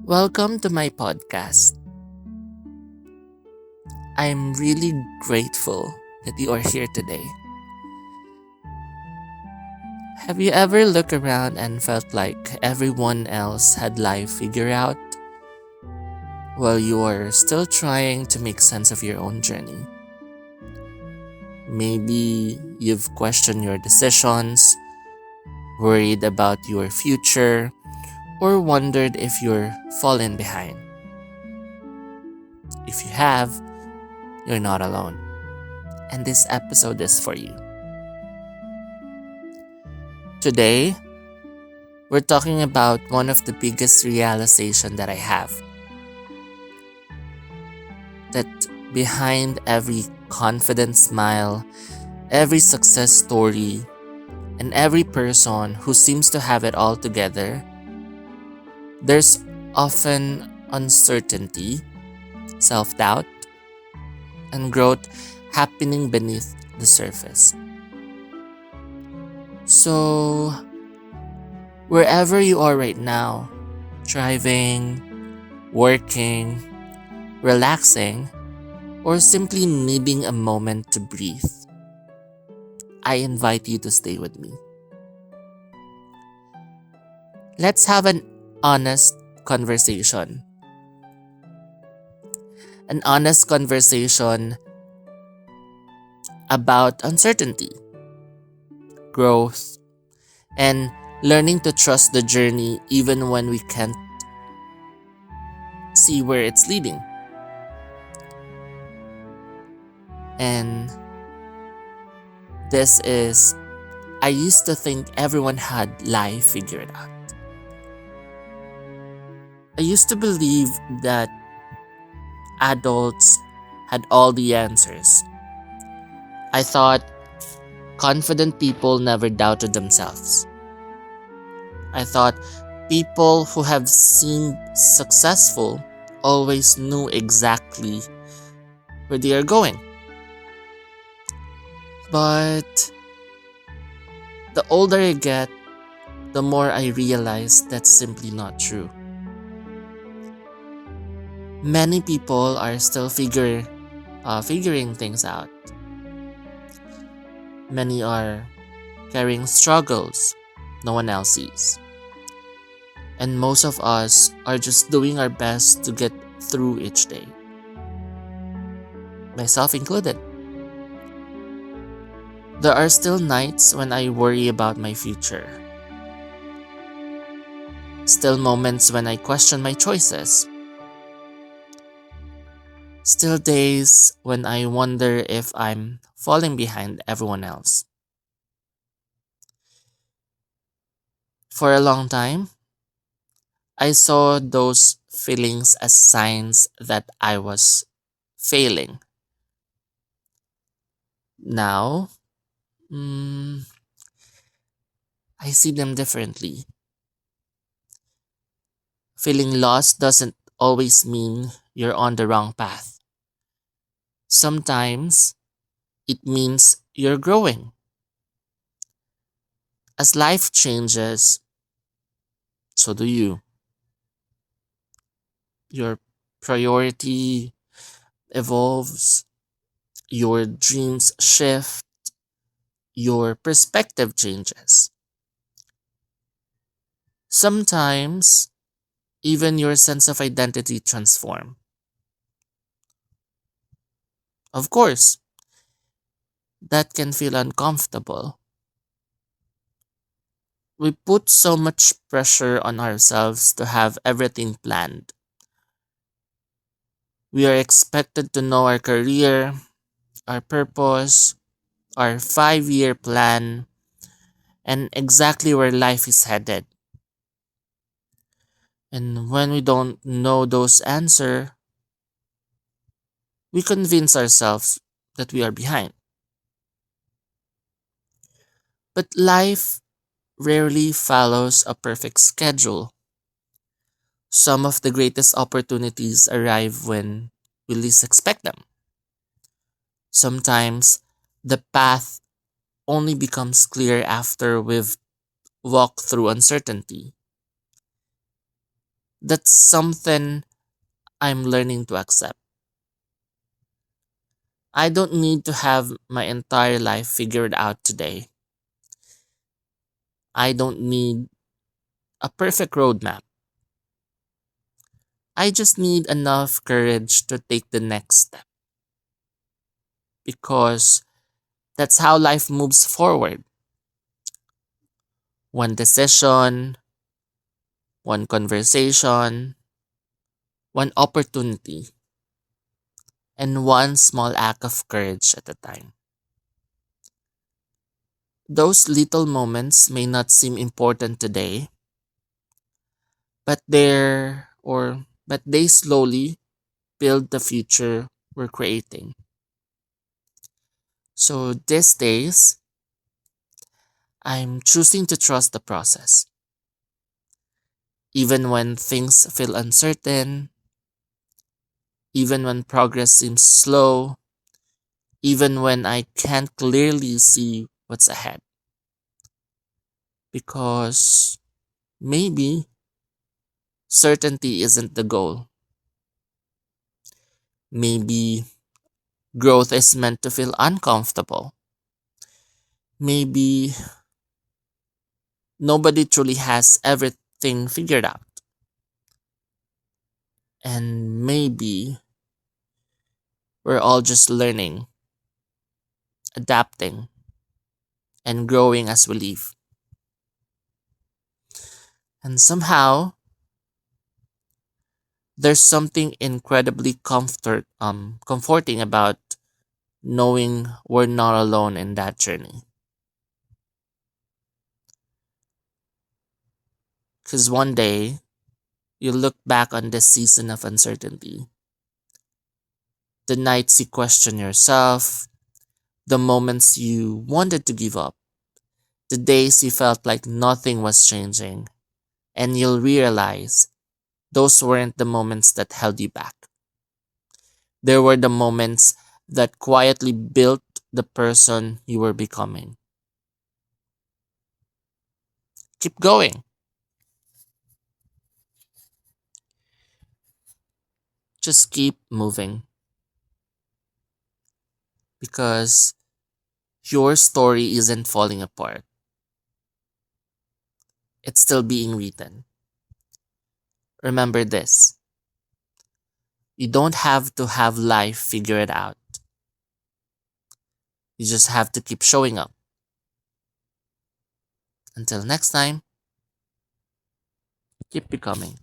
Welcome to my podcast. I'm really grateful that you are here today. Have you ever looked around and felt like everyone else had life figured out while you are still trying to make sense of your own journey? Maybe you've questioned your decisions, worried about your future, or wondered if you're falling behind. If you have, you're not alone. And this episode is for you. Today, we're talking about one of the biggest realization that I have. That behind every confident smile, every success story, and every person who seems to have it all together, there's often uncertainty, self-doubt, and growth happening beneath the surface. So, wherever you are right now, driving, working, relaxing, or simply needing a moment to breathe, I invite you to stay with me. Let's have an honest conversation. An honest conversation about uncertainty, growth, and learning to trust the journey even when we can't see where it's leading. And this is, I used to think everyone had life figured out. I used to believe that adults had all the answers. I thought confident people never doubted themselves. I thought people who have seemed successful always knew exactly where they are going. But the older I get, the more I realize that's simply not true. Many people are still figuring things out. Many are carrying struggles no one else sees. And most of us are just doing our best to get through each day. Myself included. There are still nights when I worry about my future. Still moments when I question my choices. Still days when I wonder if I'm falling behind everyone else. For a long time, I saw those feelings as signs that I was failing. Now, I see them differently. Feeling lost doesn't always mean you're on the wrong path. Sometimes it means you're growing. As life changes, so do you. Your priority evolves, your dreams shift, your perspective changes. Sometimes, even your sense of identity transforms. Of course, that can feel uncomfortable. We put so much pressure on ourselves to have everything planned. We are expected to know our career, our purpose, our 5-year plan, and exactly where life is headed. And when we don't know those answers, we convince ourselves that we are behind. But life rarely follows a perfect schedule. Some of the greatest opportunities arrive when we least expect them. Sometimes the path only becomes clear after we've walked through uncertainty. That's something I'm learning to accept. I don't need to have my entire life figured out today. I don't need a perfect roadmap. I just need enough courage to take the next step because that's how life moves forward. One decision, one conversation, one opportunity, and one small act of courage at a time. Those little moments may not seem important today, but they slowly build the future we're creating. So these days, I'm choosing to trust the process. Even when things feel uncertain, even when progress seems slow, even when I can't clearly see what's ahead. Because maybe certainty isn't the goal. Maybe growth is meant to feel uncomfortable. Maybe nobody truly has everything figured out. And maybe we're all just learning, adapting, and growing as we live. And somehow, there's something incredibly comforting about knowing we're not alone in that journey. Because one day, you look back on this season of uncertainty, the nights you question yourself, the moments you wanted to give up, the days you felt like nothing was changing, and you'll realize those weren't the moments that held you back. They were the moments that quietly built the person you were becoming. Keep going. Just keep moving because your story isn't falling apart. It's still being written. Remember this: you don't have to have life figured out. You just have to keep showing up. Until next time, keep becoming.